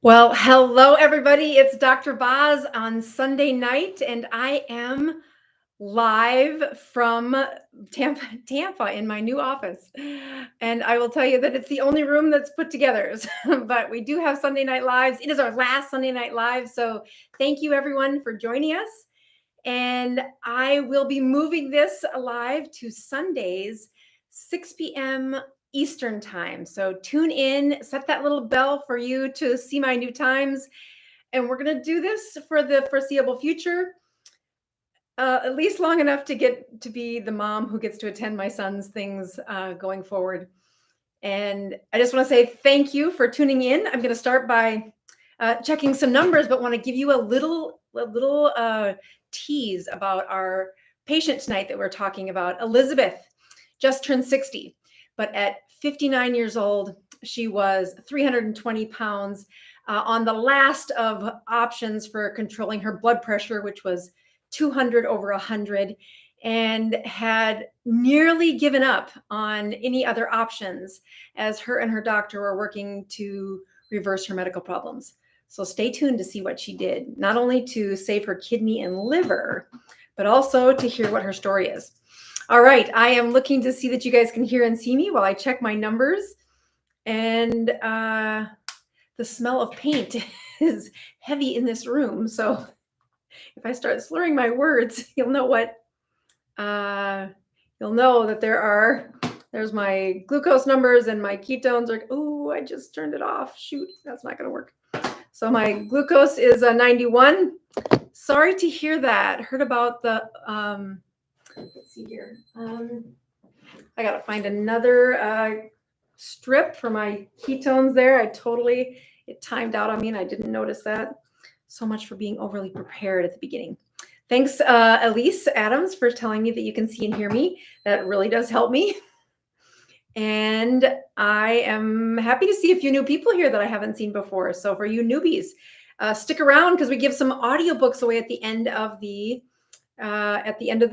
Well, hello everybody. It's Dr. Boz on Sunday night, and I am live from Tampa in my new office. And I will tell you that it's the only room that's put together. But we do have Sunday Night Lives. It is our last Sunday Night Live. So thank you everyone for joining us. And I will be moving this live to Sundays, 6 p.m. Eastern time. So tune in, set that little bell for you to see my new times. And we're going to do this for the foreseeable future, at least long enough to get to be the mom who gets to attend my son's things going forward. And I just want to say thank you for tuning in. I'm going to start by checking some numbers, but want to give you a little tease about our patient tonight that we're talking about. Elizabeth just turned 60, but at 59 years old, she was 320 pounds on the last of options for controlling her blood pressure, which was 200 over 100, and had nearly given up on any other options as her and her doctor were working to reverse her medical problems. So stay tuned to see what she did, not only to save her kidney and liver, but also to hear what her story is. All right, I am looking to see that you guys can hear and see me while I check my numbers. And the smell of paint is heavy in this room. So if I start slurring my words, you'll know that there's my glucose numbers and my ketones are, oh, I just turned it off. Shoot, that's not going to work. So my glucose is 91. Sorry to hear that. Heard about the, let's see here. I got to find another strip for my ketones there. It timed out on me and I didn't notice that. So much for being overly prepared at the beginning. Thanks, Elise Adams, for telling me that you can see and hear me. That really does help me. And I am happy to see a few new people here that I haven't seen before. So for you newbies, stick around because we give some audiobooks away at the end of the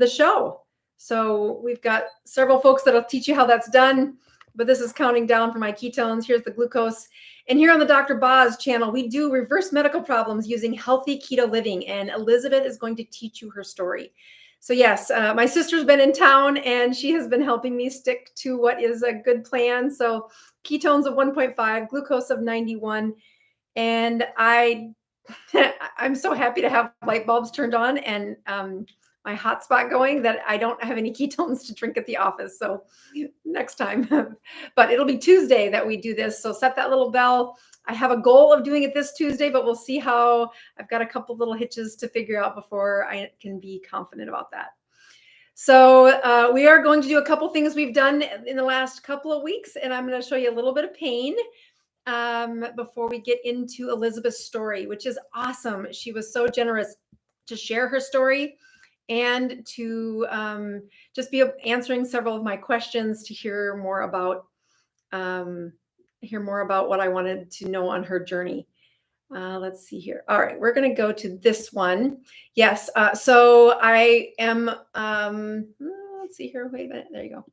show. So we've got several folks that'll teach you how that's done. But this is counting down for my ketones. Here's the glucose. And here on the Dr. Boz channel, we do reverse medical problems using healthy keto living. And Elizabeth is going to teach you her story. So yes, my sister's been in town and she has been helping me stick to what is a good plan. So ketones of 1.5, glucose of 91. And I'm so happy to have light bulbs turned on and my hotspot going that I don't have any ketones to drink at the office. So next time, but it'll be Tuesday that we do this. So set that little bell. I have a goal of doing it this Tuesday, but we'll see how. I've got a couple little hitches to figure out before I can be confident about that. So we are going to do a couple things we've done in the last couple of weeks, and I'm going to show you a little bit of pain before we get into Elizabeth's story, which is awesome. She was so generous to share her story and to just be answering several of my questions to hear more about what I wanted to know on her journey. Let's see here. All right, we're going to go to this one. Yes. So I am, let's see here. Wait a minute. There you go.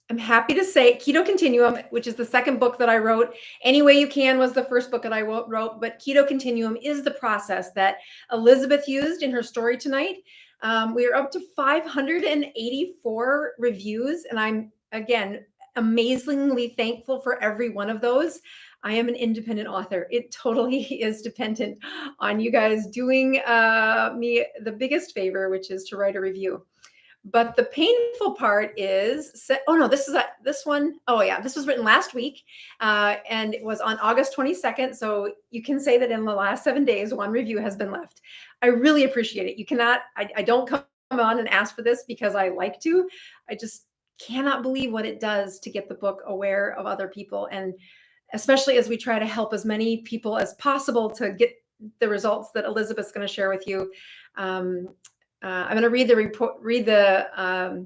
I'm happy to say Keto Continuum, which is the second book that I wrote. Any Way You Can was the first book that I wrote, but Keto Continuum is the process that Elizabeth used in her story tonight. We are up to 584 reviews, and I'm, again, amazingly thankful for every one of those. I am an independent author. It totally is dependent on you guys doing me the biggest favor, which is to write a review. But the painful part is, this one. Oh yeah, this was written last week and it was on August 22nd. So you can say that in the last 7 days, one review has been left. I really appreciate it. You cannot, I don't come on and ask for this because I like to. I just cannot believe what it does to get the book aware of other people. And especially as we try to help as many people as possible to get the results that Elizabeth's going to share with you. I'm going to read the report. Read the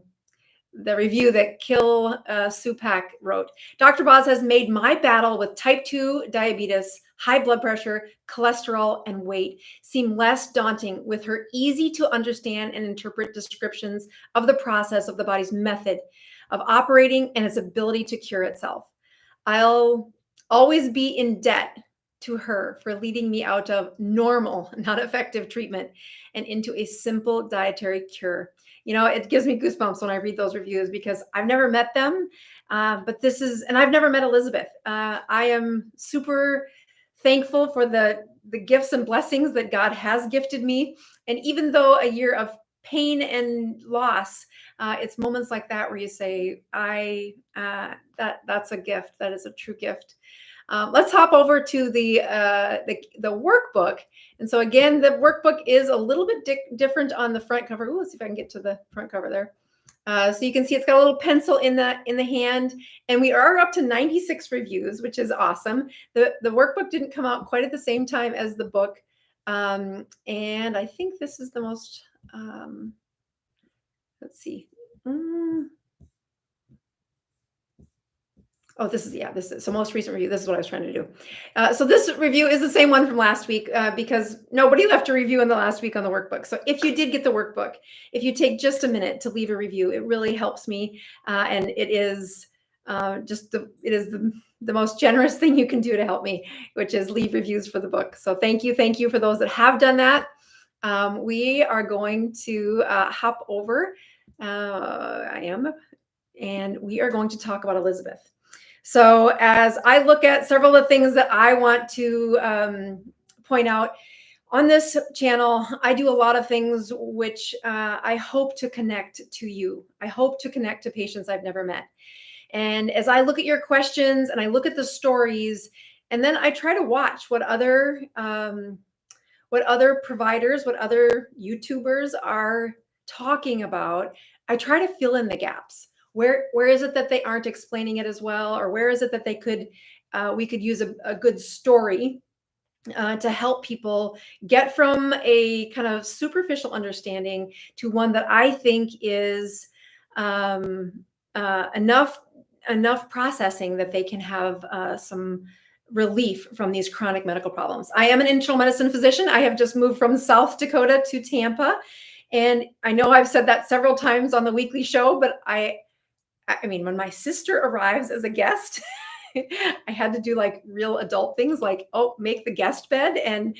review that Kil Supak wrote. Dr. Boz has made my battle with type 2 diabetes, high blood pressure, cholesterol, and weight seem less daunting with her easy to understand and interpret descriptions of the process of the body's method of operating and its ability to cure itself. I'll always be in debt to her for leading me out of normal, not effective treatment and into a simple dietary cure. It gives me goosebumps when I read those reviews because I've never met them. And I've never met Elizabeth. I am super thankful for the gifts and blessings that God has gifted me. And even though a year of pain and loss, it's moments like that where you say, that's a gift. That is a true gift. Let's hop over to the workbook. And so again, the workbook is a little bit different on the front cover. Ooh, let's see if I can get to the front cover there. So you can see it's got a little pencil in the hand, and we are up to 96 reviews, which is awesome. The workbook didn't come out quite at the same time as the book, and I think this is the most. Let's see. Oh, this is so most recent review. This is what I was trying to do. So this review is the same one from last week because nobody left a review in the last week on the workbook. So if you did get the workbook, if you take just a minute to leave a review, it really helps me. And it is the most generous thing you can do to help me, which is leave reviews for the book. So thank you for those that have done that. We are going to hop over. And we are going to talk about Elizabeth. So as I look at several of the things that I want to point out on this channel, I do a lot of things which I hope to connect to you. I hope to connect to patients I've never met. And as I look at your questions and I look at the stories, and then I try to watch what other providers, what other YouTubers are talking about, I try to fill in the gaps. Where is it that they aren't explaining it as well? Or where is it that we could use a good story to help people get from a kind of superficial understanding to one that I think is enough processing that they can have some relief from these chronic medical problems. I am an internal medicine physician. I have just moved from South Dakota to Tampa. And I know I've said that several times on the weekly show, but I mean, when my sister arrives as a guest, I had to do like real adult things like, make the guest bed and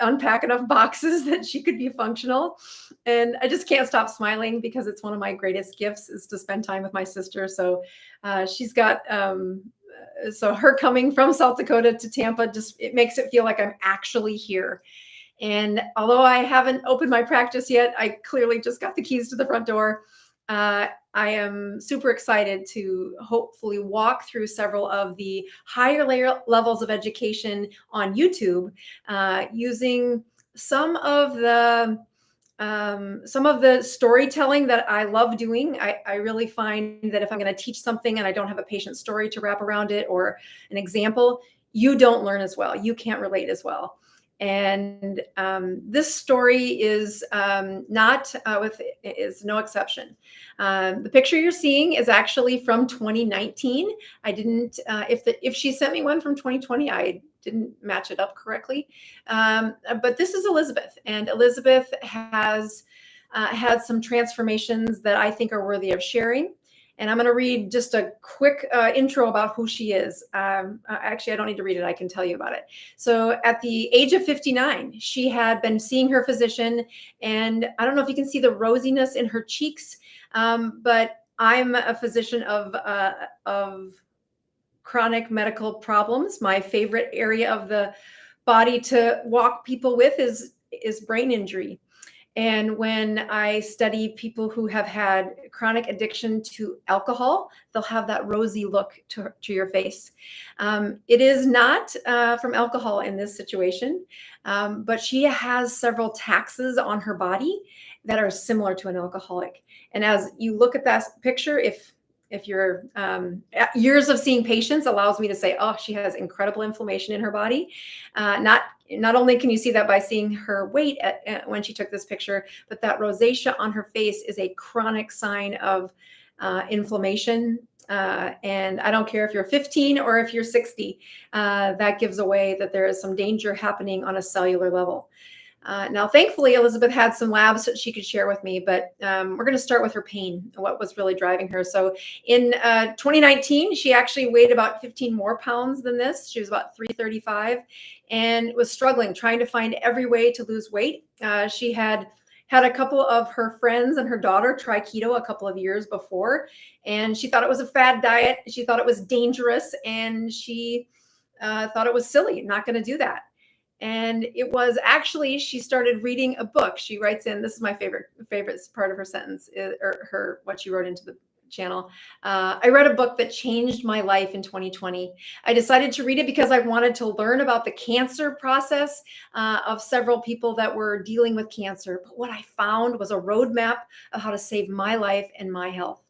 unpack enough boxes that she could be functional. And I just can't stop smiling because it's one of my greatest gifts is to spend time with my sister. So she's got, so her coming from South Dakota to Tampa, it makes it feel like I'm actually here. And although I haven't opened my practice yet, I clearly just got the keys to the front door. I am super excited to hopefully walk through several of the higher levels of education on YouTube, using some of the storytelling that I love doing. I really find that if I'm going to teach something and I don't have a patient story to wrap around it or an example, you don't learn as well. You can't relate as well. And this story is is no exception. The picture you're seeing is actually from 2019. I didn't, if she sent me one from 2020, I didn't match it up correctly. But this is Elizabeth, and Elizabeth has had some transformations that I think are worthy of sharing. And I'm going to read just a quick intro about who she is. Actually, I don't need to read it. I can tell you about it. So at the age of 59, she had been seeing her physician. And I don't know if you can see the rosiness in her cheeks, but I'm a physician of chronic medical problems. My favorite area of the body to walk people with is brain injury. And when I study people who have had chronic addiction to alcohol, they'll have that rosy look to your face. It is not from alcohol in this situation, but she has several taxes on her body that are similar to an alcoholic. And as you look at that picture, if your years of seeing patients allows me to say, oh, she has incredible inflammation in her body. Not only can you see that by seeing her weight when she took this picture, but that rosacea on her face is a chronic sign of inflammation. And I don't care if you're 15 or if you're 60, that gives away that there is some danger happening on a cellular level. Now, thankfully, Elizabeth had some labs that she could share with me, but we're going to start with her pain, what was really driving her. So in 2019, she actually weighed about 15 more pounds than this. She was about 335 and was struggling, trying to find every way to lose weight. She had a couple of her friends and her daughter try keto a couple of years before, and she thought it was a fad diet. She thought it was dangerous, and she thought it was silly, not going to do that. And it was actually, she started reading a book. She writes in, this is my favorite part of her sentence, or her, what she wrote into the channel. I read a book that changed my life in 2020. I decided to read it because I wanted to learn about the cancer process of several people that were dealing with cancer. But what I found was a roadmap of how to save my life and my health.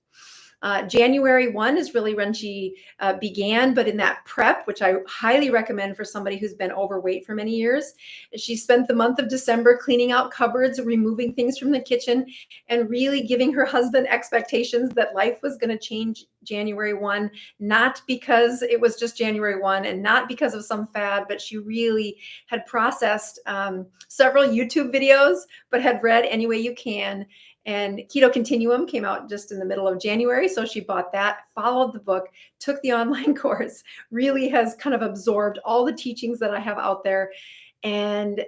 January 1 is really when she began, but in that prep, which I highly recommend for somebody who's been overweight for many years, she spent the month of December cleaning out cupboards, removing things from the kitchen, and really giving her husband expectations that life was going to change January 1, not because it was just January 1 and not because of some fad, but she really had processed several YouTube videos, but had read Any Way You Can. And Keto Continuum came out just in the middle of January. So she bought that, followed the book, took the online course, really has kind of absorbed all the teachings that I have out there. And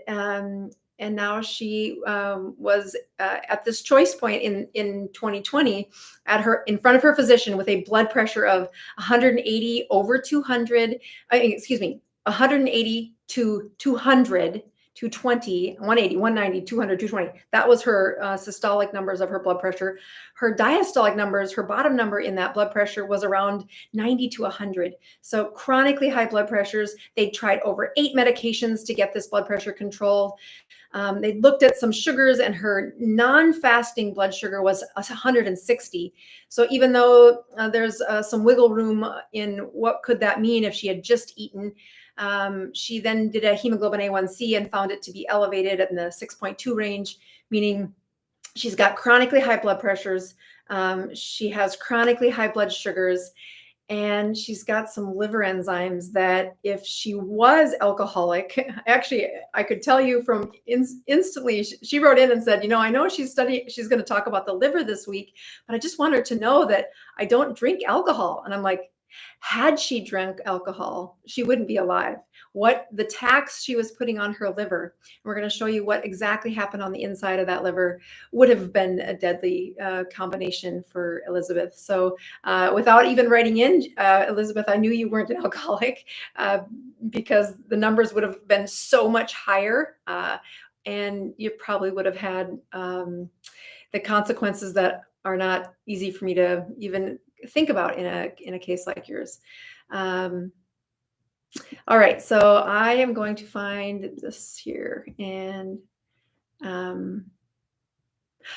now she was at this choice point in 2020 in front of her physician with a blood pressure of 180 over 200, 180 to 200, 220, 180, 190, 200, 220. That was her systolic numbers of her blood pressure. Her diastolic numbers, her bottom number in that blood pressure was around 90 to 100. So chronically high blood pressures. They tried over 8 medications to get this blood pressure controlled. They looked at some sugars, and her non-fasting blood sugar was 160. So even though there's some wiggle room in what could that mean if she had just eaten, she then did a hemoglobin A1C and found it to be elevated in the 6.2 range, meaning she's got chronically high blood pressures. She has chronically high blood sugars, and she's got some liver enzymes that if she was alcoholic, actually, I could tell you from instantly, she wrote in and said, I know she's going to talk about the liver this week, but I just want her to know that I don't drink alcohol. And I'm like, had she drank alcohol, she wouldn't be alive. What the tax she was putting on her liver, we're going to show you what exactly happened on the inside of that liver, would have been a deadly combination for Elizabeth. So without even writing in, Elizabeth, I knew you weren't an alcoholic because the numbers would have been so much higher, and you probably would have had the consequences that are not easy for me to even think about in a case like yours. All right, so I am going to find this here, and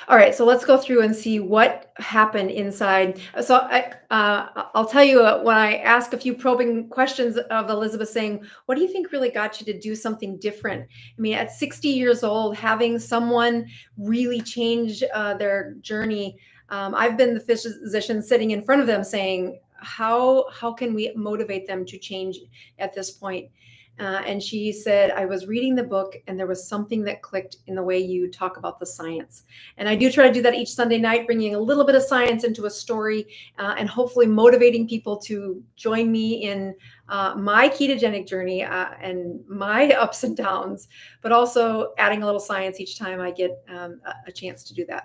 all right, so let's go through and see what happened inside. So I'll tell you when I ask a few probing questions of Elizabeth saying, what do you think really got you to do something different? I mean, at 60 years old, having someone really change their journey, I've been the physician sitting in front of them saying, how can we motivate them to change at this point? And she said, I was reading the book and there was something that clicked in the way you talk about the science. And I do try to do that each Sunday night, bringing a little bit of science into a story and hopefully motivating people to join me in my ketogenic journey and my ups and downs, but also adding a little science each time I get a chance to do that.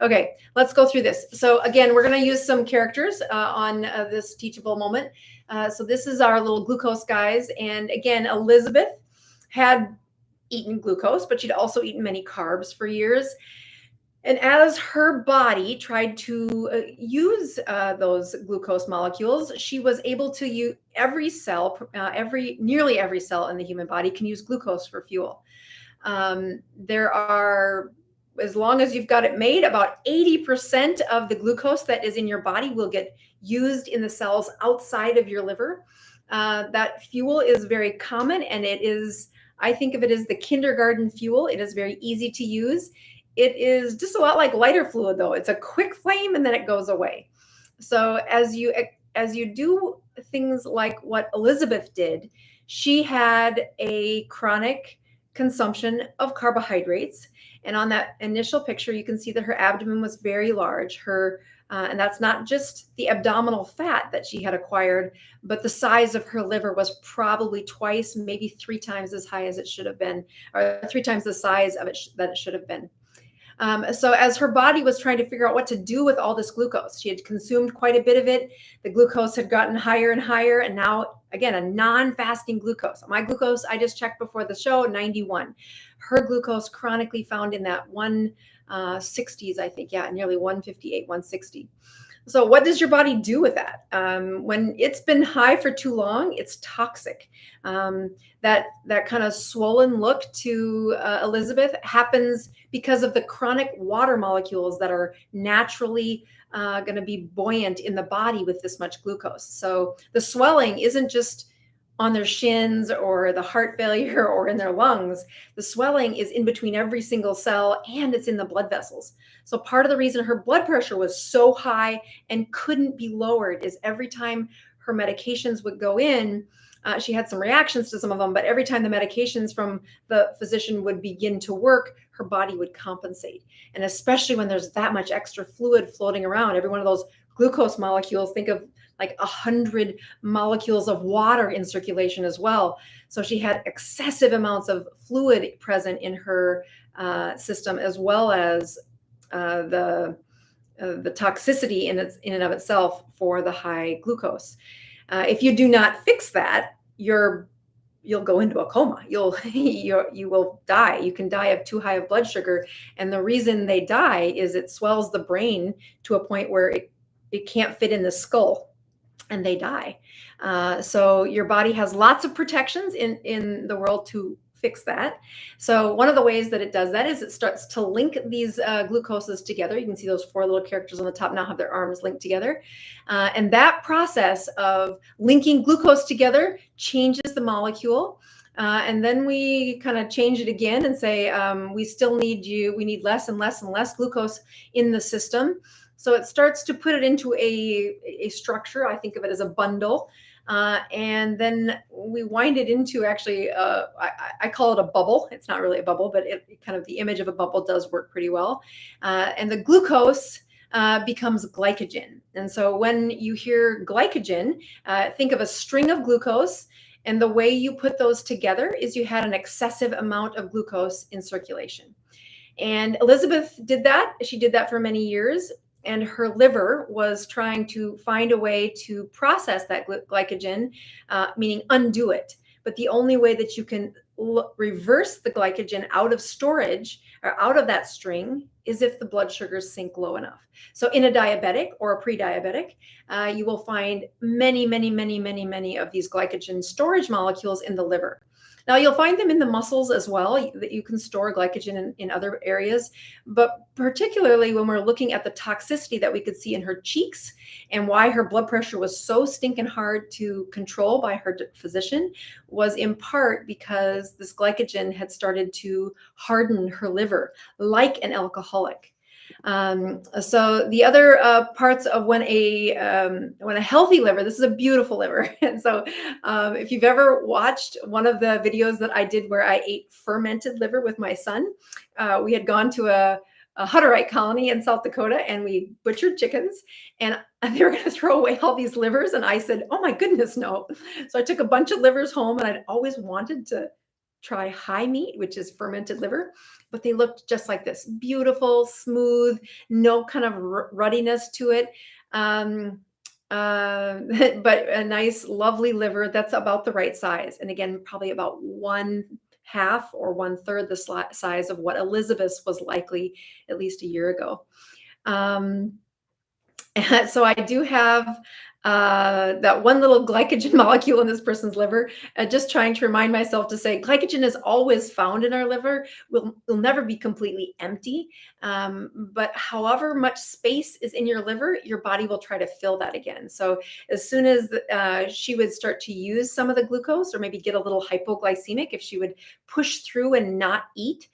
Okay, let's go through this. So again, we're going to use some characters on this teachable moment. So this is our little glucose guys. And again, Elizabeth had eaten glucose, but she'd also eaten many carbs for years. And as her body tried to use those glucose molecules, she was able to use every cell, nearly every cell in the human body can use glucose for fuel. There are, as long as you've got it made, about 80% of the glucose that is in your body will get used in the cells outside of your liver. That fuel is very common, and it is, I think of it as the kindergarten fuel. It is very easy to use. It is just a lot like lighter fluid, though. It's a quick flame and then it goes away. So as you do things like what Elizabeth did, she had a chronic consumption of carbohydrates. And on that initial picture, you can see that her abdomen was very large. And that's not just the abdominal fat that she had acquired, but the size of her liver was probably twice, maybe 3 times as high as it should have been, or 3 times the size of it that it should have been. So as her body was trying to figure out what to do with all this glucose, she had consumed quite a bit of it. The glucose had gotten higher and higher. And now, again, a non-fasting glucose. My glucose, I just checked before the show, 91. Her glucose chronically found in that 160s, I think. Yeah, nearly 158, 160. So what does your body do with that? When it's been high for too long, it's toxic. That kind of swollen look to Elizabeth happens because of the chronic water molecules that are naturally going to be buoyant in the body with this much glucose. So the swelling isn't just on their shins or the heart failure or in their lungs. The swelling is in between every single cell, and it's in the blood vessels. So part of the reason her blood pressure was so high and couldn't be lowered is every time her medications would go in, she had some reactions to some of them, but every time the medications from the physician would begin to work, her body would compensate. And especially when there's that much extra fluid floating around, every one of those glucose molecules, think of like 100 molecules of water in circulation as well. So she had excessive amounts of fluid present in her system, as well as the toxicity in and of itself for the high glucose. If you do not fix that, you'll go into a coma. You will die. You can die of too high of blood sugar, and the reason they die is it swells the brain to a point where it can't fit in the skull, and they die. So your body has lots of protections in the world to fix that. So one of the ways that it does that is it starts to link these glucoses together. You can see those 4 little characters on the top now have their arms linked together. And that process of linking glucose together changes the molecule. And then we kind of change it again and say, we need less and less and less glucose in the system. So it starts to put it into a structure. I think of it as a bundle. And then we wind it into actually, I call it a bubble. It's not really a bubble, but it kind of the image of a bubble does work pretty well. And the glucose becomes glycogen. And so when you hear glycogen, think of a string of glucose. And the way you put those together is you had an excessive amount of glucose in circulation. And Elizabeth did that. She did that for many years. And her liver was trying to find a way to process that glycogen, meaning undo it. But the only way that you can reverse the glycogen out of storage or out of that string is if the blood sugars sink low enough. So in a diabetic or a pre-diabetic, you will find many, many, many, many, many of these glycogen storage molecules in the liver. Now, you'll find them in the muscles as well, that you can store glycogen in other areas. But particularly when we're looking at the toxicity that we could see in her cheeks and why her blood pressure was so stinking hard to control by her physician was in part because this glycogen had started to harden her liver like an alcoholic. So the other parts of when a healthy liver, this is a beautiful liver. And so if you've ever watched one of the videos that I did where I ate fermented liver with my son, we had gone to a Hutterite colony in South Dakota, and we butchered chickens, and they were going to throw away all these livers. And I said, oh my goodness, no. So I took a bunch of livers home, and I'd always wanted to try high meat, which is fermented liver, but they looked just like this: beautiful, smooth, no kind of ruddiness to it. But a nice, lovely liver that's about the right size. And again, probably about 1/2 or 1/3 the size of what Elizabeth was likely at least a year ago. So I do have that one little glycogen molecule in this person's liver, just trying to remind myself to say glycogen is always found in our liver. We'll never be completely empty. But however much space is in your liver, your body will try to fill that again. So as soon as she would start to use some of the glucose, or maybe get a little hypoglycemic, if she would push through and not eat,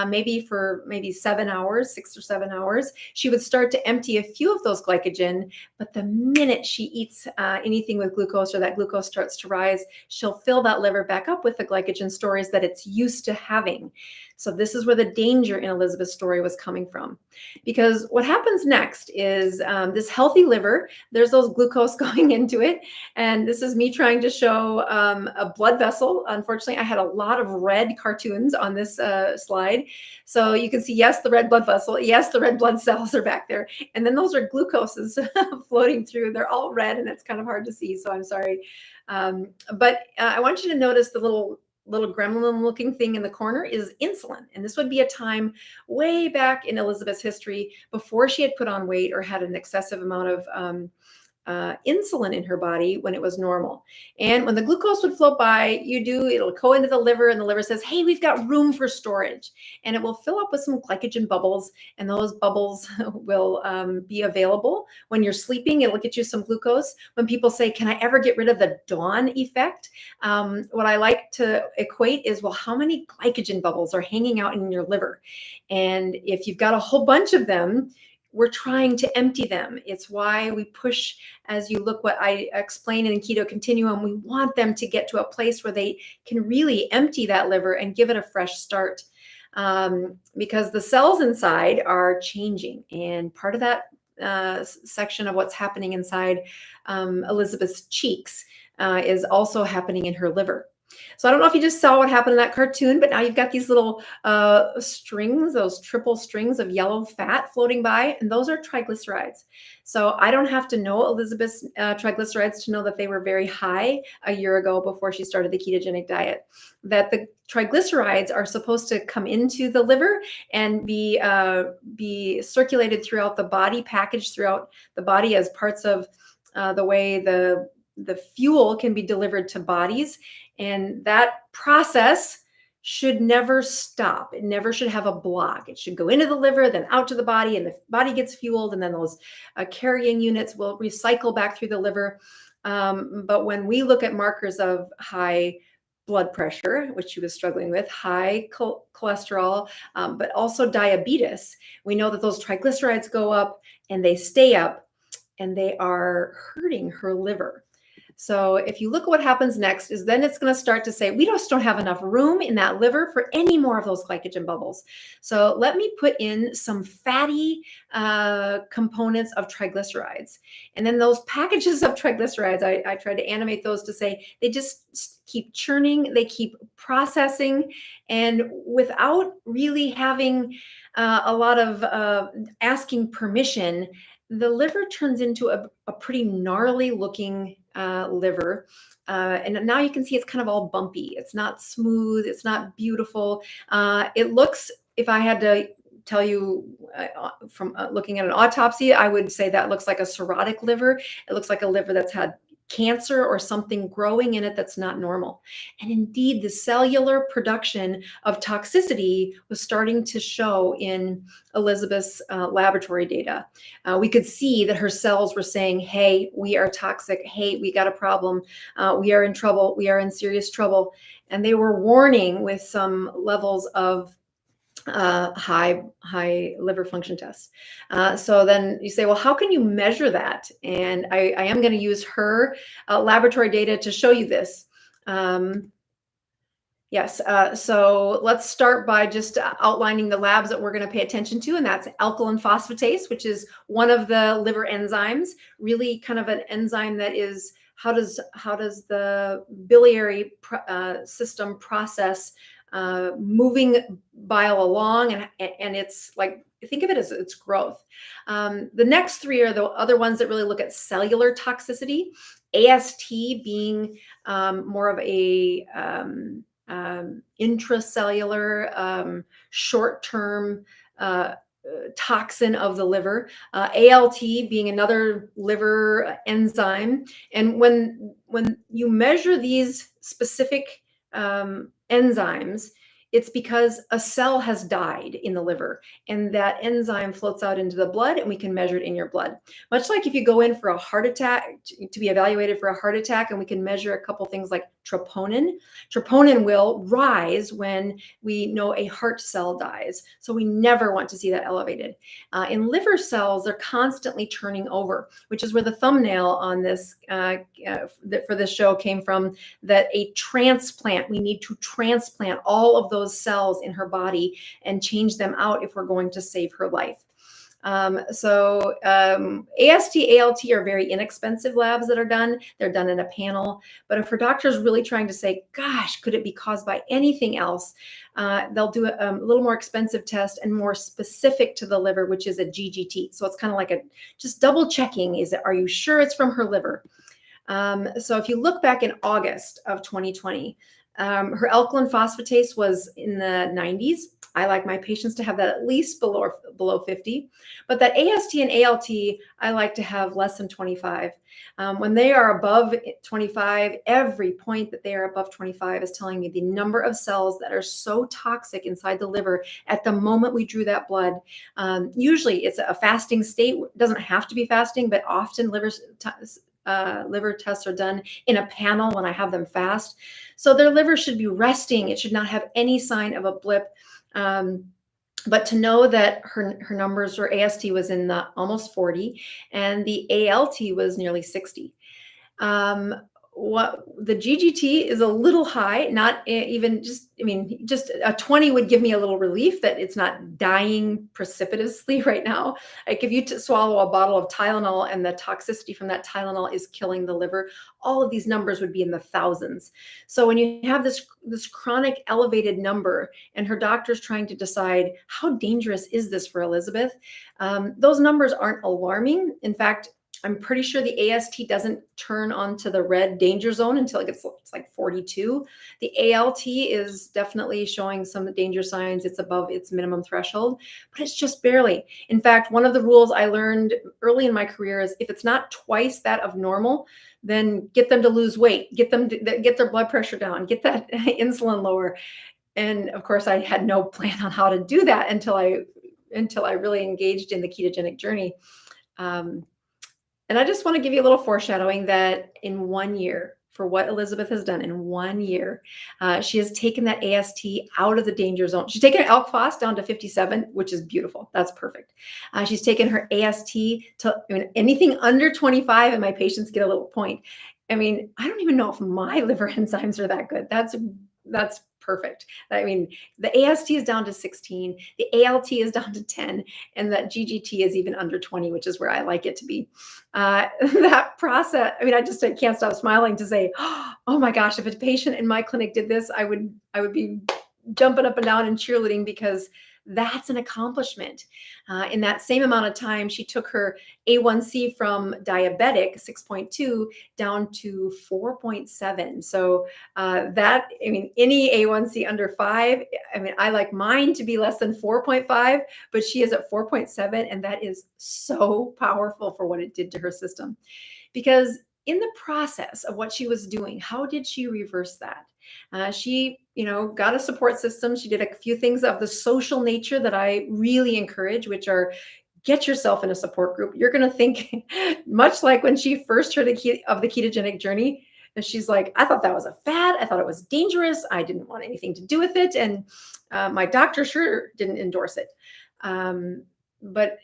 maybe for 7 hours, 6 or 7 hours, she would start to empty a few of those glycogen. But the minute she eats eats anything with glucose, or that glucose starts to rise, she'll fill that liver back up with the glycogen stores that it's used to having. So this is where the danger in Elizabeth's story was coming from. Because what happens next is this healthy liver, there's those glucose going into it. And this is me trying to show a blood vessel. Unfortunately, I had a lot of red cartoons on this slide. So you can see, yes, the red blood vessel. Yes, the red blood cells are back there. And then those are glucoses floating through. They're all red, and it's kind of hard to see. So I'm sorry. But I want you to notice the little gremlin looking thing in the corner is insulin. And this would be a time way back in Elizabeth's history before she had put on weight or had an excessive amount of insulin in her body when it was normal. And when the glucose would float by, it'll go into the liver, and the liver says, hey, we've got room for storage. And it will fill up with some glycogen bubbles, and those bubbles will be available. When you're sleeping, it'll get you some glucose. When people say, can I ever get rid of the dawn effect? What I like to equate is, well, how many glycogen bubbles are hanging out in your liver? And if you've got a whole bunch of them, we're trying to empty them. It's why we push, as you look what I explain in Keto Continuum, we want them to get to a place where they can really empty that liver and give it a fresh start. Because the cells inside are changing. And part of that section of what's happening inside Elizabeth's cheeks is also happening in her liver. So I don't know if you just saw what happened in that cartoon, but now you've got these little strings, those triple strings of yellow fat floating by, and those are triglycerides. So I don't have to know Elizabeth's triglycerides to know that they were very high a year ago before she started the ketogenic diet. That the triglycerides are supposed to come into the liver and be circulated throughout the body, packaged throughout the body as parts of the way the fuel can be delivered to bodies. And that process should never stop. It never should have a block. It should go into the liver, then out to the body, and the body gets fueled, and then those carrying units will recycle back through the liver. But when we look at markers of high blood pressure, which she was struggling with, high cholesterol, but also diabetes, we know that those triglycerides go up, and they stay up, and they are hurting her liver. So if you look at what happens next, is then it's going to start to say, we just don't have enough room in that liver for any more of those glycogen bubbles. So let me put in some fatty components of triglycerides. And then those packages of triglycerides, I tried to animate those to say, they just keep churning, they keep processing, and without really having a lot of asking permission, the liver turns into a pretty gnarly looking liver. And now you can see it's kind of all bumpy. It's not smooth. It's not beautiful. It looks, if I had to tell you from looking at an autopsy, I would say that looks like a cirrhotic liver. It looks like a liver that's had cancer or something growing in it that's not normal. And indeed, the cellular production of toxicity was starting to show in Elizabeth's laboratory data. We could see that her cells were saying, hey, we are toxic. Hey, we got a problem. We are in trouble. We are in serious trouble. And they were warning with some levels of high liver function tests. So then you say, well, how can you measure that? And I am going to use her laboratory data to show you this. Yes. So let's start by just outlining the labs that we're going to pay attention to. And that's alkaline phosphatase, which is one of the liver enzymes, really kind of an enzyme that is, how does the biliary system process moving bile along, and it's like, think of it as its growth. The next three are the other ones that really look at cellular toxicity. AST being more of a intracellular, short-term toxin of the liver. ALT being another liver enzyme. And when you measure these specific enzymes, It's because a cell has died in the liver, and that enzyme floats out into the blood, and we can measure it in your blood. Much like if you go in for a heart attack, to be evaluated for a heart attack, and we can measure a couple things like troponin. Troponin will rise when we know a heart cell dies. So we never want to see that elevated. In liver cells, they're constantly turning over, which is where the thumbnail on this for this show came from, that a transplant, we need to transplant all of those cells in her body and change them out if we're going to save her life. AST, ALT are very inexpensive labs that are done. They're done in a panel. But if her doctor is really trying to say, gosh, could it be caused by anything else? They'll do a little more expensive test and more specific to the liver, which is a GGT. So it's kind of like just double checking. Are you sure it's from her liver? So if you look back in August of 2020, her alkaline phosphatase was in the 90s. I like my patients to have that at least below 50, but that AST and ALT, I like to have less than 25. When they are above 25, every point that they are above 25 is telling me the number of cells that are so toxic inside the liver at the moment we drew that blood. Usually it's a fasting state. It doesn't have to be fasting, but often liver tests are done in a panel when I have them fast. So their liver should be resting. It should not have any sign of a blip. But to know that her numbers, her AST was in the almost 40 and the ALT was nearly 60. What the GGT is a little high, not even just a 20 would give me a little relief that it's not dying precipitously right now. Like if you swallow a bottle of Tylenol and the toxicity from that Tylenol is killing the liver, all of these numbers would be in the thousands. So when you have this chronic elevated number and her doctor's trying to decide how dangerous is this for Elizabeth, those numbers aren't alarming. In fact, I'm pretty sure the AST doesn't turn onto the red danger zone until it's like 42. The ALT is definitely showing some danger signs. It's above its minimum threshold, but it's just barely. In fact, one of the rules I learned early in my career is if it's not twice that of normal, then get them to lose weight, get them to get their blood pressure down, get that insulin lower. And of course, I had no plan on how to do that until I really engaged in the ketogenic journey. And I just want to give you a little foreshadowing that in 1 year, for what Elizabeth has done in 1 year, she has taken that AST out of the danger zone. She's taken her ALK phos down to 57, which is beautiful. That's perfect. She's taken her AST to anything under 25, and my patients get a little point. I don't even know if my liver enzymes are that good. That's perfect. The AST is down to 16, the ALT is down to 10, and that GGT is even under 20, which is where I like it to be. That process, I can't stop smiling to say, oh my gosh, if a patient in my clinic did this, I would be jumping up and down and cheerleading, because that's an accomplishment. In that same amount of time, she took her A1C from diabetic 6.2 down to 4.7. So any A1C under 5, I like mine to be less than 4.5, but she is at 4.7, and that is so powerful for what it did to her system. Because in the process of what she was doing, how did she reverse that? She got a support system. She did a few things of the social nature that I really encourage, which are get yourself in a support group. You're going to think much like when she first heard of the ketogenic journey. And she's like, I thought that was a fad. I thought it was dangerous. I didn't want anything to do with it. And my doctor sure didn't endorse it. But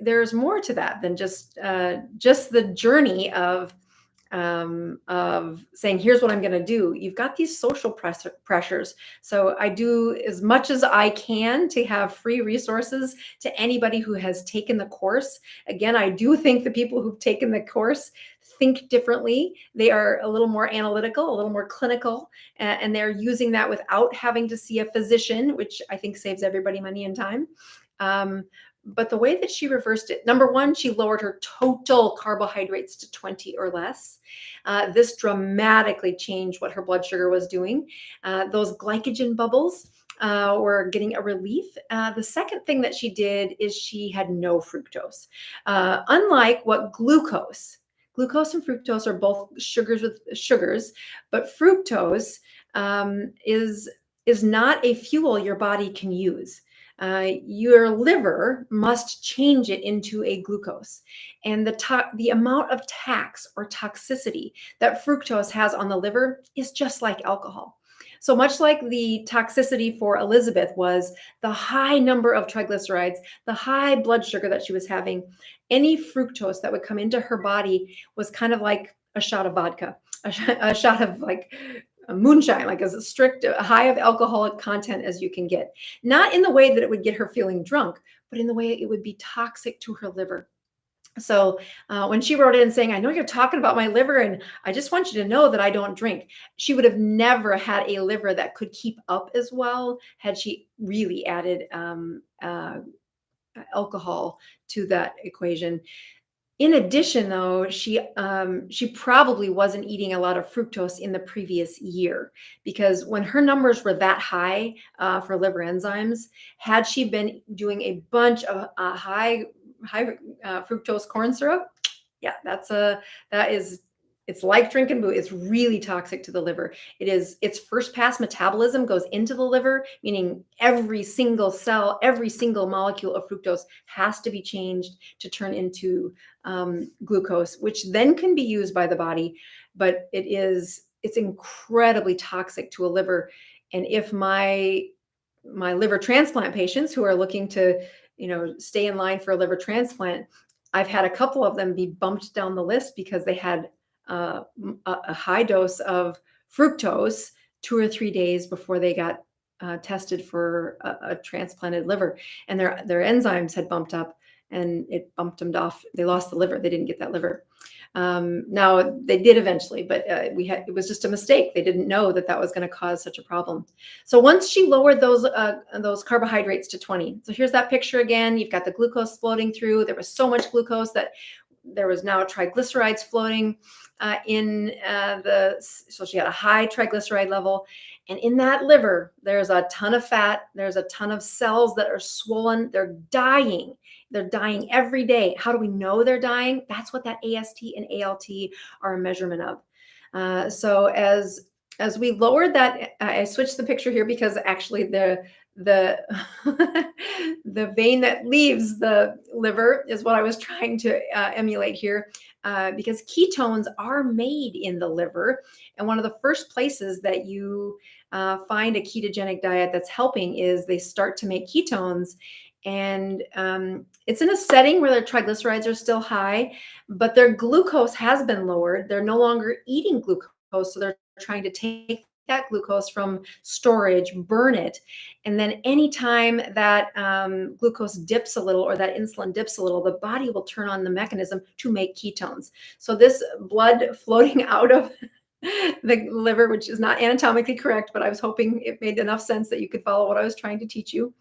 there's more to that than just the journey of saying, here's what I'm going to do. You've got these social pressures. So I do as much as I can to have free resources to anybody who has taken the course. Again, I do think the people who've taken the course think differently. They are a little more analytical, a little more clinical, and they're using that without having to see a physician, which I think saves everybody money and time. But the way that she reversed it, number one, she lowered her total carbohydrates to 20 or less. This dramatically changed what her blood sugar was doing. Those glycogen bubbles were getting a relief. The second thing that she did is she had no fructose. Unlike what glucose and fructose are both sugars with sugars, but fructose is is not a fuel your body can use. Your liver must change it into a glucose. And the amount of tax or toxicity that fructose has on the liver is just like alcohol. So much like the toxicity for Elizabeth was the high number of triglycerides, the high blood sugar that she was having, any fructose that would come into her body was kind of like a shot of vodka, a shot of like moonshine, like as a strict high of alcoholic content as you can get. Not in the way that it would get her feeling drunk, but in the way it would be toxic to her liver. So when she wrote in saying, I know you're talking about my liver, and I just want you to know that I don't drink, she would have never had a liver that could keep up as well had she really added alcohol to that equation. In addition, though, she probably wasn't eating a lot of fructose in the previous year, because when her numbers were that high for liver enzymes, had she been doing a bunch of high fructose corn syrup, yeah, that is it's like drinking booze. It's really toxic to the liver. Its first pass metabolism goes into the liver, meaning every single cell, every single molecule of fructose has to be changed to turn into glucose, which then can be used by the body. But it's incredibly toxic to a liver. And if my liver transplant patients who are looking to, stay in line for a liver transplant, I've had a couple of them be bumped down the list because they had a high dose of fructose 2 or 3 days before they got tested for a transplanted liver, and their enzymes had bumped up, and it bumped them off. They lost the liver. They didn't get that liver. Now they did eventually, but it was just a mistake. They didn't know that was going to cause such a problem. So once she lowered those carbohydrates to 20, so here's that picture again. You've got the glucose floating through. There was so much glucose that there was now triglycerides floating so she had a high triglyceride level. And in that liver, there's a ton of fat. There's a ton of cells that are swollen. They're dying. They're dying every day. How do we know they're dying? That's what that AST and ALT are a measurement of. So as we lowered that, I switched the picture here because actually the the vein that leaves the liver is what I was trying to emulate here, because ketones are made in the liver. And one of the first places that you find a ketogenic diet that's helping is they start to make ketones. And it's in a setting where their triglycerides are still high, but their glucose has been lowered. They're no longer eating glucose, so they're trying to take that glucose from storage, burn it, and then anytime that glucose dips a little or that insulin dips a little, the body will turn on the mechanism to make ketones. So this blood floating out of the liver, which is not anatomically correct, but I was hoping it made enough sense that you could follow what I was trying to teach you.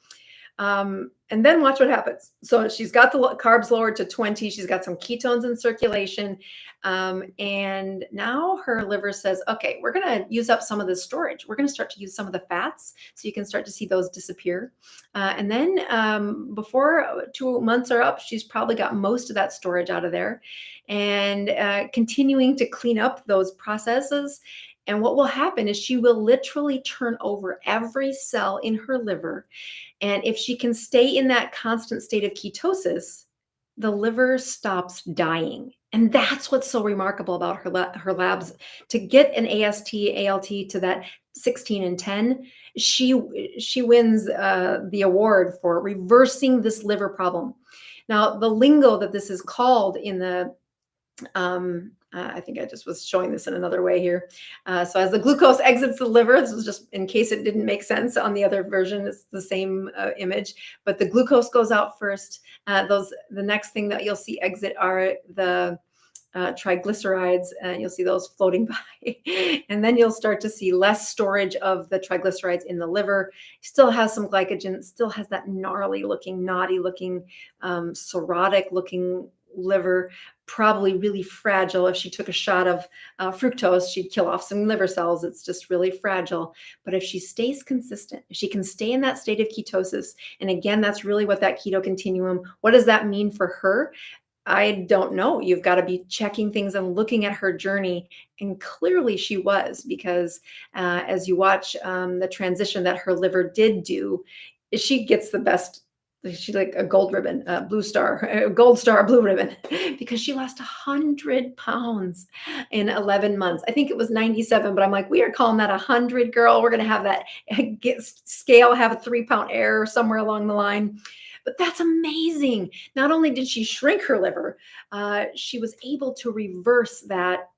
And then watch what happens. So she's got the carbs lowered to 20. She's got some ketones in circulation. And now her liver says, okay, we're going to use up some of the storage. We're going to start to use some of the fats. So you can start to see those disappear. And then before 2 months are up, she's probably got most of that storage out of there, and continuing to clean up those processes. And what will happen is she will literally turn over every cell in her liver. And if she can stay in that constant state of ketosis, the liver stops dying. And that's what's so remarkable about her labs. To get an AST, ALT to that 16 and 10, she wins the award for reversing this liver problem. Now, the lingo that this is called in the I think I just was showing this in another way here. So as the glucose exits the liver, this was just in case it didn't make sense on the other version, it's the same image, but the glucose goes out first. The next thing that you'll see exit are the triglycerides, and you'll see those floating by. And then you'll start to see less storage of the triglycerides in the liver. Still has some glycogen, still has that gnarly looking, knotty looking, cirrhotic looking liver, probably really fragile. If she took a shot of fructose, she'd kill off some liver cells. It's just really fragile. But if she stays consistent, if she can stay in that state of ketosis, and again, that's really what that keto continuum, what does that mean for her? I don't know. You've got to be checking things and looking at her journey. And clearly she was, because as you watch the transition that her liver did do, she gets the best. She's like a gold ribbon, blue star, a gold star, blue ribbon, because she lost 100 pounds in 11 months. I think it was 97, but I'm like, we are calling that 100, girl. We're going to have that scale have a 3 pound error somewhere along the line. But that's amazing. Not only did she shrink her liver, she was able to reverse that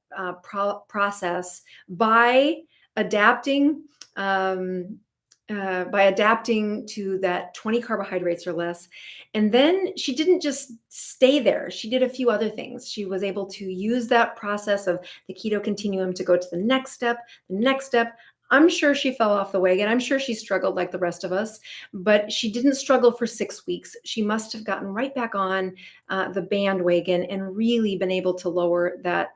process by adapting. By adapting to that 20 carbohydrates or less. And then she didn't just stay there. She did a few other things. She was able to use that process of the keto continuum to go to the next step, the next step. I'm sure she fell off the wagon. I'm sure she struggled like the rest of us, but she didn't struggle for 6 weeks. She must have gotten right back on the bandwagon and really been able to lower that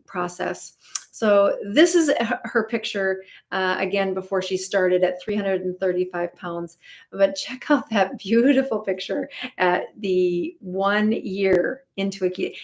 process. So this is her picture again before she started at 335 pounds. But check out that beautiful picture at the 1 year into a keto.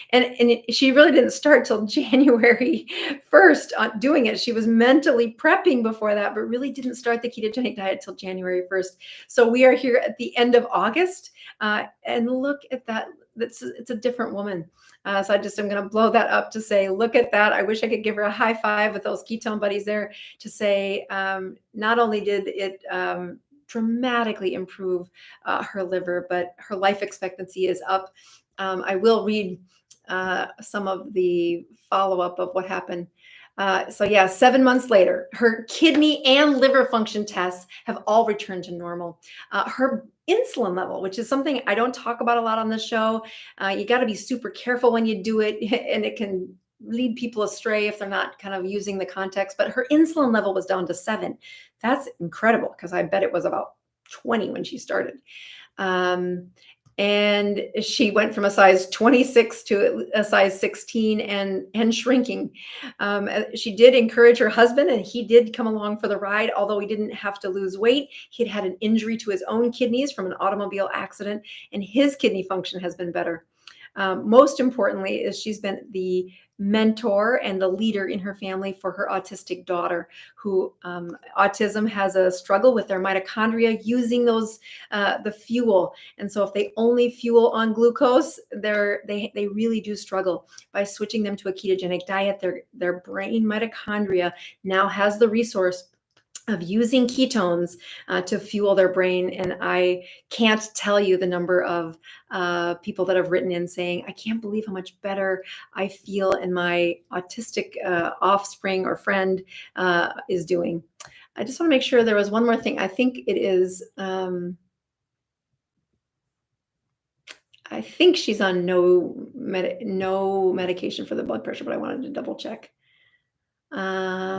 She really didn't start till January 1st on doing it. She was mentally prepping before that, but really didn't start the ketogenic diet till January 1st. So we are here at the end of August, and look at that. It's a different woman. So I'm going to blow that up to say, look at that. I wish I could give her a high five with those ketone buddies there to say, not only did it dramatically improve her liver, but her life expectancy is up. I will read some of the follow-up of what happened. So yeah, 7 months later, her kidney and liver function tests have all returned to normal. Her insulin level, which is something I don't talk about a lot on the show. You got to be super careful when you do it, and it can lead people astray if they're not kind of using the context. But her insulin level was down to 7. That's incredible, because I bet it was about 20 when she started. And she went from a size 26 to a size 16 and shrinking. She did encourage her husband, and he did come along for the ride, although he didn't have to lose weight. He'd had an injury to his own kidneys from an automobile accident, and his kidney function has been better. Most importantly is she's been the mentor and the leader in her family for her autistic daughter, who autism has a struggle with their mitochondria using those the fuel. And so if they only fuel on glucose, they really do struggle. By switching them to a ketogenic diet, their brain mitochondria now has the resource of using ketones to fuel their brain. And I can't tell you the number of people that have written in saying, I can't believe how much better I feel and my autistic offspring or friend is doing. I just want to make sure there was one more thing. I think it is, I think she's on no medication for the blood pressure, but I wanted to double check. Uh,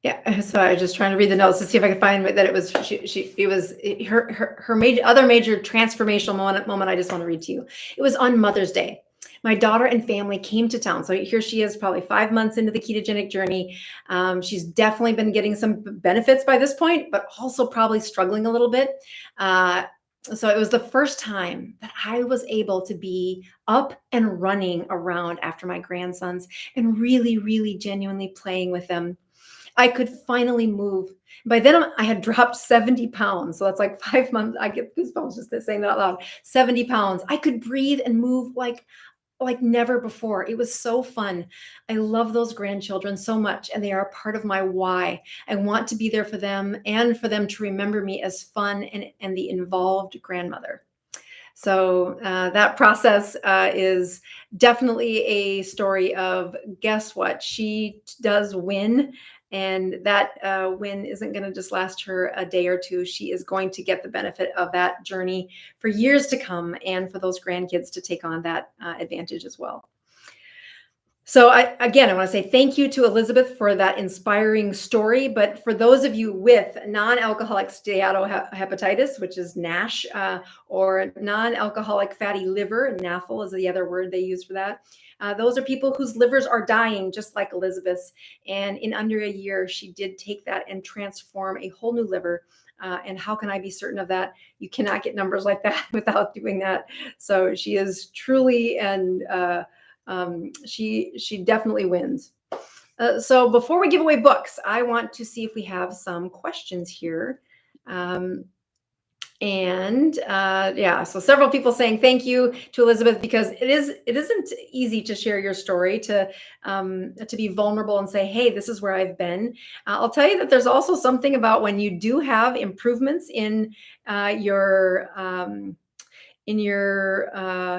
Yeah, so I was just trying to read the notes to see if I could find that it was her other major transformational moment. I just want to read to you. It was on Mother's Day. My daughter and family came to town. So here she is, probably 5 months into the ketogenic journey. She's definitely been getting some benefits by this point, but also probably struggling a little bit. So it was the first time that I was able to be up and running around after my grandsons and really, really genuinely playing with them. I could finally move. By then I had dropped 70 pounds. So that's like 5 months. I get goosebumps just saying that out loud. 70 pounds. I could breathe and move like never before. It was so fun. I love those grandchildren so much, and they are a part of my why. I want to be there for them and for them to remember me as fun and the involved grandmother. So that process is definitely a story of, guess what? She does win. And that win isn't going to just last her a day or two. She is going to get the benefit of that journey for years to come, and for those grandkids to take on that advantage as well. So I want to say thank you to Elizabeth for that inspiring story. But for those of you with non-alcoholic steatohepatitis, which is NASH, or non-alcoholic fatty liver, NAFL is the other word they use for that. Those are people whose livers are dying, just like Elizabeth's. And in under a year, she did take that and transform a whole new liver. And how can I be certain of that? You cannot get numbers like that without doing that. So she is truly and she definitely wins. So before we give away books, I want to see if we have some questions here. Um, yeah, so several people saying thank you to Elizabeth, because it isn't easy to share your story, to be vulnerable and say, hey, this is where I've been. I'll tell you that there's also something about when you do have improvements in your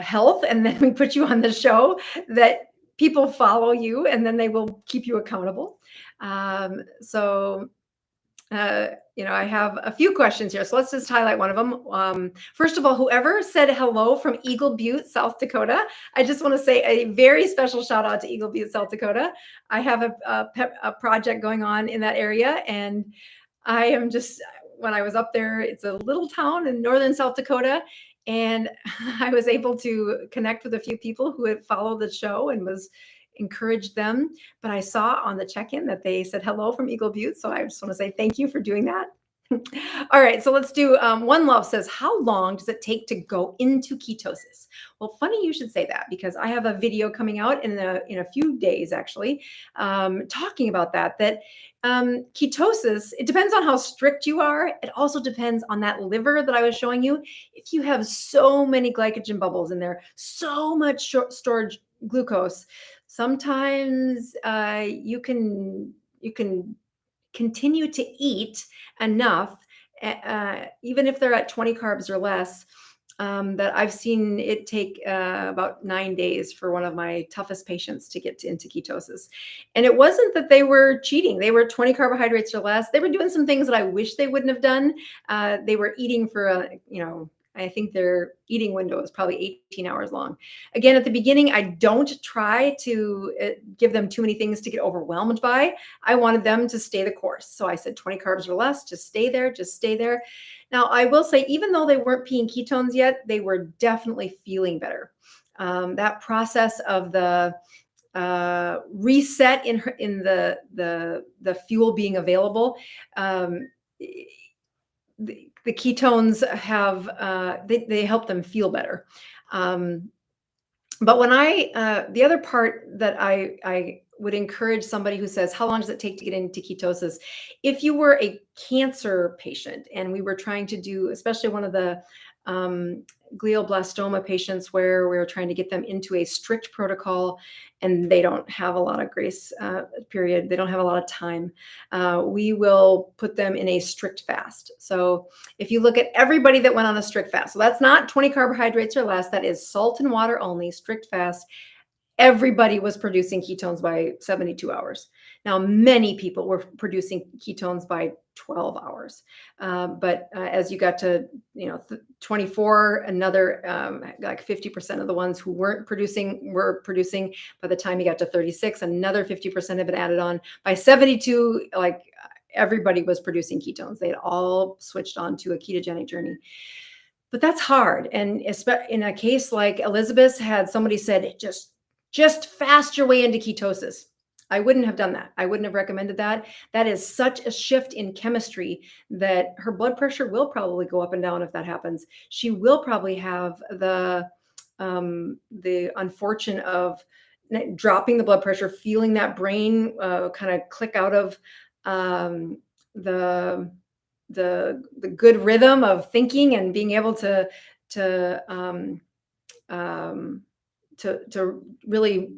health, and then we put you on the show, that people follow you and then they will keep you accountable. So I have a few questions here. So let's just highlight one of them. First of all, whoever said hello from Eagle Butte, South Dakota, I just want to say a very special shout out to Eagle Butte, South Dakota. I have a project going on in that area, and I am just, when I was up there, it's a little town in northern South Dakota, and I was able to connect with a few people who had followed the show and was encouraged them. But I saw on the check-in that they said hello from Eagle Butte, so I just want to say thank you for doing that. All right, so let's do One Love says, how long does it take to go into ketosis? Well, funny you should say that, because I have a video coming out in a few days, actually, talking about that ketosis, it depends on how strict you are. It also depends on that liver that I was showing you. If you have so many glycogen bubbles in there, so much storage glucose, sometimes you can continue to eat enough, even if they're at 20 carbs or less, that I've seen it take about 9 days for one of my toughest patients to get into ketosis. And it wasn't that they were cheating. They were 20 carbohydrates or less. They were doing some things that I wish they wouldn't have done. They were eating for I think their eating window is probably 18 hours long. Again, at the beginning, I don't try to give them too many things to get overwhelmed by. I wanted them to stay the course. So I said 20 carbs or less, just stay there, just stay there. Now, I will say, even though they weren't peeing ketones yet, they were definitely feeling better. That process of the reset in the fuel being available, the ketones have they help them feel better. But when the other part that I would encourage somebody who says, how long does it take to get into ketosis? If you were a cancer patient and we were trying to do, especially one of the glioblastoma patients where we were trying to get them into a strict protocol, and they don't have a lot of grace period, they don't have a lot of time, we will put them in a strict fast. So if you look at everybody that went on a strict fast, so that's not 20 carbohydrates or less, that is salt and water only, strict fast, everybody was producing ketones by 72 hours. Now, many people were producing ketones by 12 hours. But as you got to 24, another like 50% of the ones who weren't producing were producing. By the time you got to 36, another 50% had been added on. By 72, like everybody was producing ketones. They had all switched on to a ketogenic journey. But that's hard. And in a case like Elizabeth's, had somebody said, just fast your way into ketosis, I wouldn't have done that. I wouldn't have recommended that. That is such a shift in chemistry that her blood pressure will probably go up and down if that happens. She will probably have the unfortune of dropping the blood pressure, feeling that brain kind of click out of the good rhythm of thinking and being able to really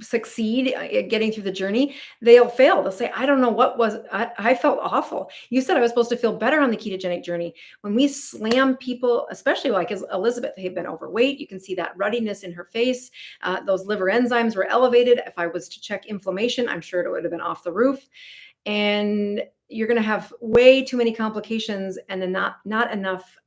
succeed at getting through the journey. They'll fail. They'll say, I don't know what was, I felt awful. You said I was supposed to feel better on the ketogenic journey. When we slam people, especially like as Elizabeth, they've been overweight. You can see that ruddiness in her face. Those liver enzymes were elevated. If I was to check inflammation, I'm sure it would have been off the roof. And you're going to have way too many complications and then not enough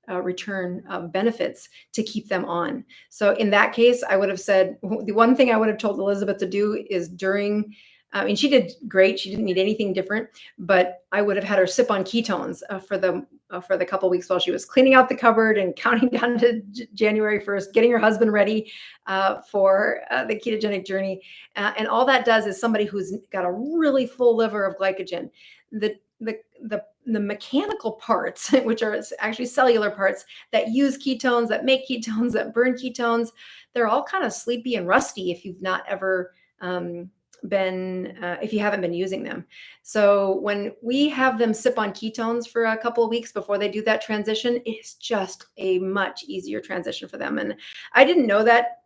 return benefits to keep them on. So in that case, I would have said the one thing I would have told Elizabeth to do is during, and she did great. She didn't need anything different, but I would have had her sip on ketones for the couple weeks while she was cleaning out the cupboard and counting down to January 1st, getting her husband ready for the ketogenic journey. And all that does is somebody who's got a really full liver of glycogen, the mechanical parts, which are actually cellular parts that use ketones, that make ketones, that burn ketones, they're all kind of sleepy and rusty if you've not ever if you haven't been using them. So when we have them sip on ketones for a couple of weeks before they do that transition, it's just a much easier transition for them. And I didn't know that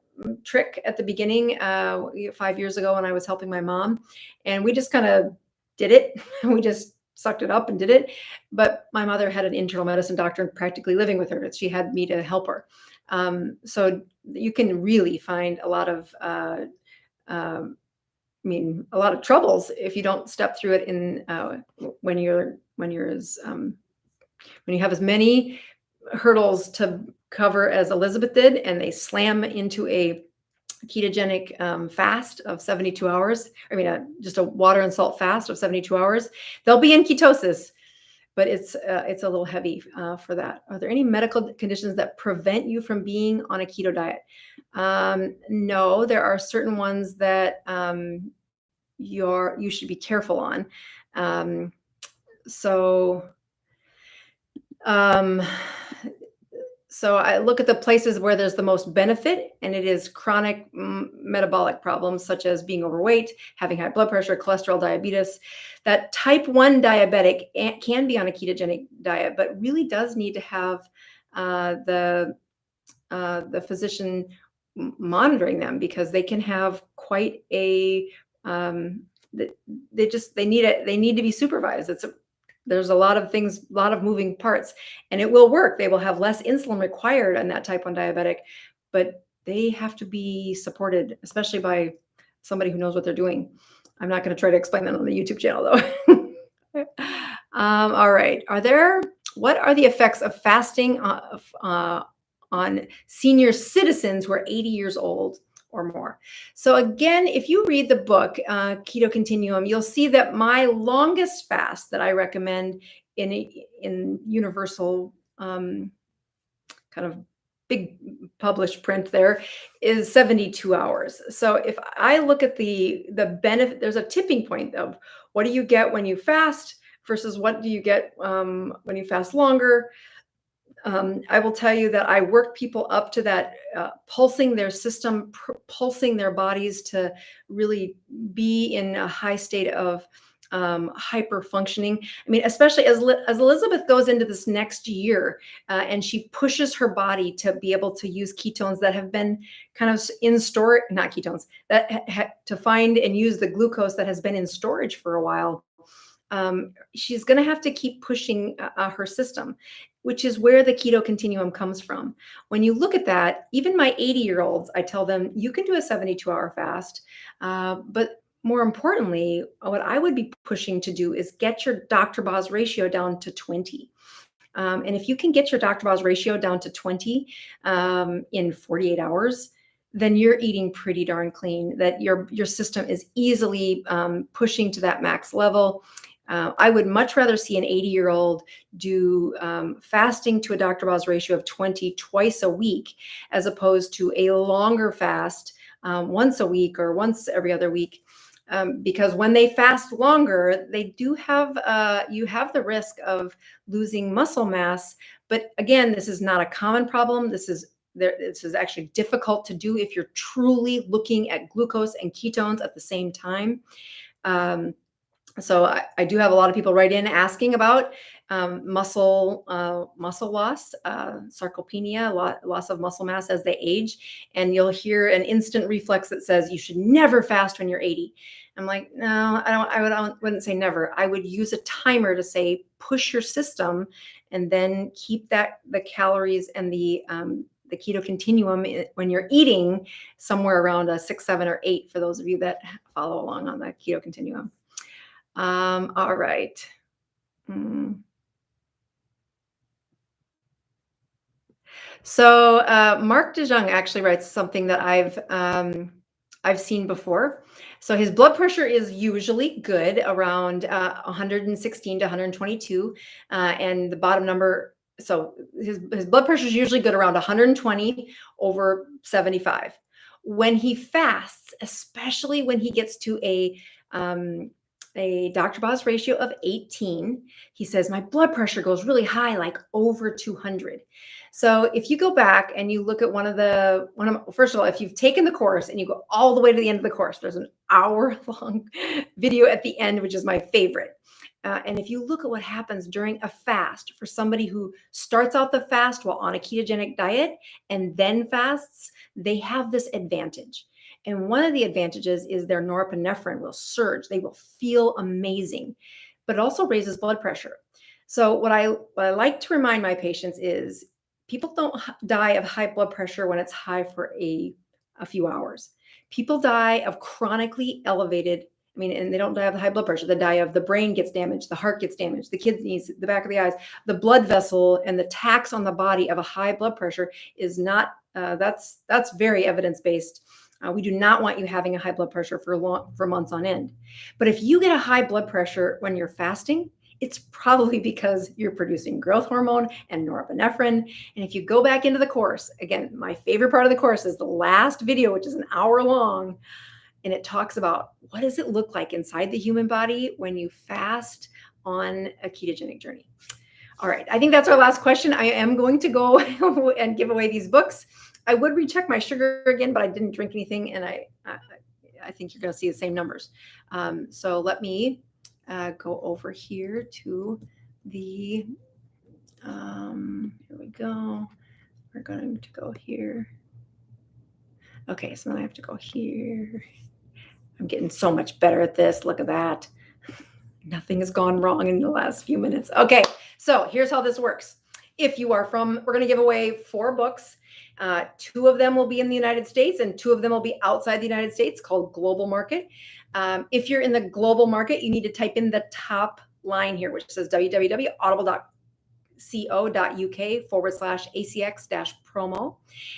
trick at the beginning 5 years ago when I was helping my mom, and we just kind of did it. We just sucked it up and did it. But my mother had an internal medicine doctor practically living with her. She had me to help her. So you can really find a lot of a lot of troubles if you don't step through it in when you have as many hurdles to cover as Elizabeth did, and they slam into a ketogenic fast of 72 hours. Just a water and salt fast of 72 hours. They'll be in ketosis, but it's a little heavy for that. Are there any medical conditions that prevent you from being on a keto diet? No, there are certain ones that you should be careful on. So I look at the places where there's the most benefit, and it is chronic metabolic problems such as being overweight, having high blood pressure, cholesterol, diabetes. That type 1 diabetic can be on a ketogenic diet, but really does need to have the physician monitoring them, because they can have quite a they need to be supervised. There's a lot of things, a lot of moving parts, and it will work. They will have less insulin required on that type 1 diabetic, but they have to be supported, especially by somebody who knows what they're doing. I'm not going to try to explain that on the YouTube channel, though. All right. What are the effects of fasting on senior citizens who are 80 years old or more? So again, if you read the book, Keto Continuum, you'll see that my longest fast that I recommend in universal kind of big published print there is 72 hours. So if I look at the benefit, there's a tipping point of what do you get when you fast versus what do you get when you fast longer. I will tell you that I work people up to that, pulsing their system, pulsing their bodies to really be in a high state of hyper functioning. Especially as Elizabeth goes into this next year, and she pushes her body to be able to use ketones that have been kind of in storage, not ketones, to find and use the glucose that has been in storage for a while. She's going to have to keep pushing her system, which is where the keto continuum comes from. When you look at that, even my 80-year-olds, I tell them you can do a 72-hour fast, but more importantly, what I would be pushing to do is get your Dr. Boz ratio down to 20. And if you can get your Dr. Boz ratio down to 20 in 48 hours, then you're eating pretty darn clean, that your system is easily pushing to that max level. I would much rather see an 80-year-old do fasting to a Dr. Boz ratio of 20 twice a week, as opposed to a longer fast once a week or once every other week. Because when they fast longer, they do have you have the risk of losing muscle mass. But again, this is not a common problem. This is actually difficult to do if you're truly looking at glucose and ketones at the same time. So I do have a lot of people write in asking about muscle loss, sarcopenia, loss of muscle mass as they age. And you'll hear an instant reflex that says you should never fast when you're 80. I'm like, no, I wouldn't say never. I would use a timer to say push your system, and then keep the calories and the keto continuum when you're eating somewhere around a 6, 7, or 8 for those of you that follow along on the keto continuum. All right. So Mark DeJong actually writes something that I've seen before. So his blood pressure is usually good around 116 to 122, and the bottom number. So his blood pressure is usually good around 120 over 75. When he fasts, especially when he gets to a Dr. Boz ratio of 18, he says my blood pressure goes really high, like over 200. So if you go back and you look at first of all, if you've taken the course and you go all the way to the end of the course, there's an hour long video at the end, which is my favorite. And if you look at what happens during a fast for somebody who starts out the fast while on a ketogenic diet and then fasts, they have this advantage. And one of the advantages is their norepinephrine will surge. They will feel amazing, but it also raises blood pressure. So what I like to remind my patients is people don't die of high blood pressure when it's high for a few hours. People die of chronically elevated, and they don't die of the high blood pressure. They die of the brain gets damaged, the heart gets damaged, the kidneys, the back of the eyes, the blood vessel, and the tax on the body of a high blood pressure is not, that's very evidence-based. We do not want you having a high blood pressure for months on end. But if you get a high blood pressure when you're fasting, it's probably because you're producing growth hormone and norepinephrine. And if you go back into the course, again, my favorite part of the course is the last video, which is an hour long. And it talks about what does it look like inside the human body when you fast on a ketogenic journey. All right, I think that's our last question. I am going to go and give away these books. I would recheck my sugar again, but I didn't drink anything, and I think you're going to see the same numbers. So let me go over here to the, here we go. We're going to go here. Okay, so now I have to go here. I'm getting so much better at this. Look at that. Nothing has gone wrong in the last few minutes. Okay, so here's how this works. If you are we're going to give away 4 books. 2 of them will be in the United States and 2 of them will be outside the United States, called Global Market. If you're in the global market, you need to type in the top line here, which says www.audible.co.uk/ACX-promo.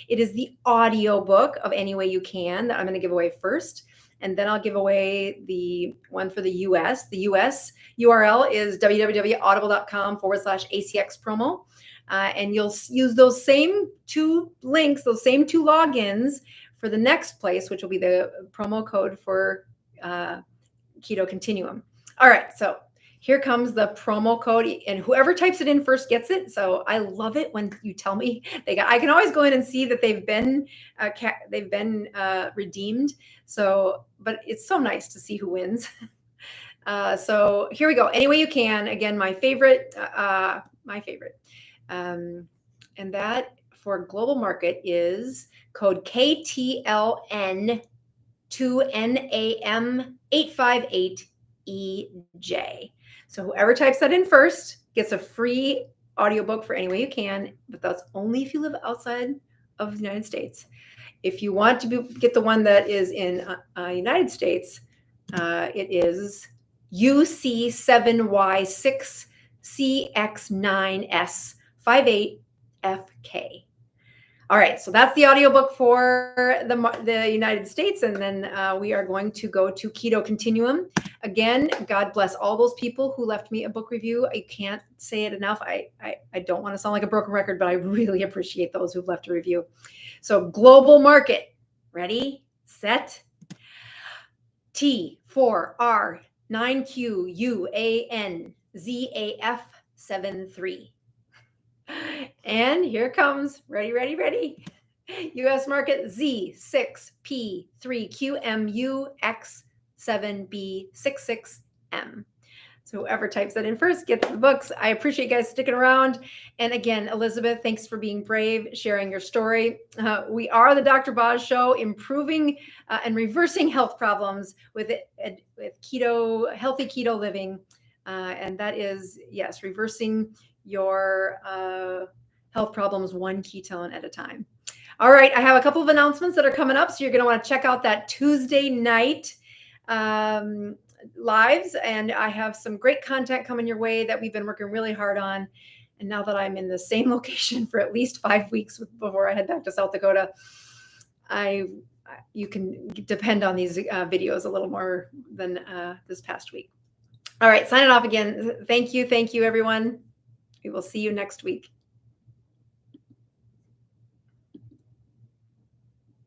It is the audio book of Any Way You Can that I'm going to give away first. And then I'll give away the one for the US. The US URL is www.audible.com/ACX-promo. And you'll use those same 2 links, those same 2 logins for the next place, which will be the promo code for Keto Continuum. All right, so here comes the promo code, and whoever types it in first gets it. So I love it when you tell me I can always go in and see that they've been redeemed. So, but it's so nice to see who wins. So here we go. Any Way You Can. Again, my favorite. And that for global market is code KTLN2NAM858EJ. So whoever types that in first gets a free audiobook for Any Way You Can, but that's only if you live outside of the United States. If you want to get the one that is in United States, it is UC7Y6CX9S58FK. All right, so that's the audiobook for the United States, and then we are going to go to Keto Continuum. Again, God bless all those people who left me a book review. I can't say it enough. I don't want to sound like a broken record, but I really appreciate those who've left a review. So global market, ready, set, T4R9QUANZAF73. And here comes, ready. US market Z6P3QMUX7B66M. So whoever types that in first gets the books. I appreciate you guys sticking around. And again, Elizabeth, thanks for being brave, sharing your story. We are the Dr. Boz Show, improving and reversing health problems with keto, healthy keto living. And that is, yes, reversing your health problems one ketone at a time. All right, I have a couple of announcements that are coming up, so you're going to want to check out that Tuesday night lives, and I have some great content coming your way that we've been working really hard on. And now that I'm in the same location for at least 5 weeks before I head back to South Dakota, you can depend on these videos a little more than this past week. All right, signing off again. Thank you, everyone. We will see you next week.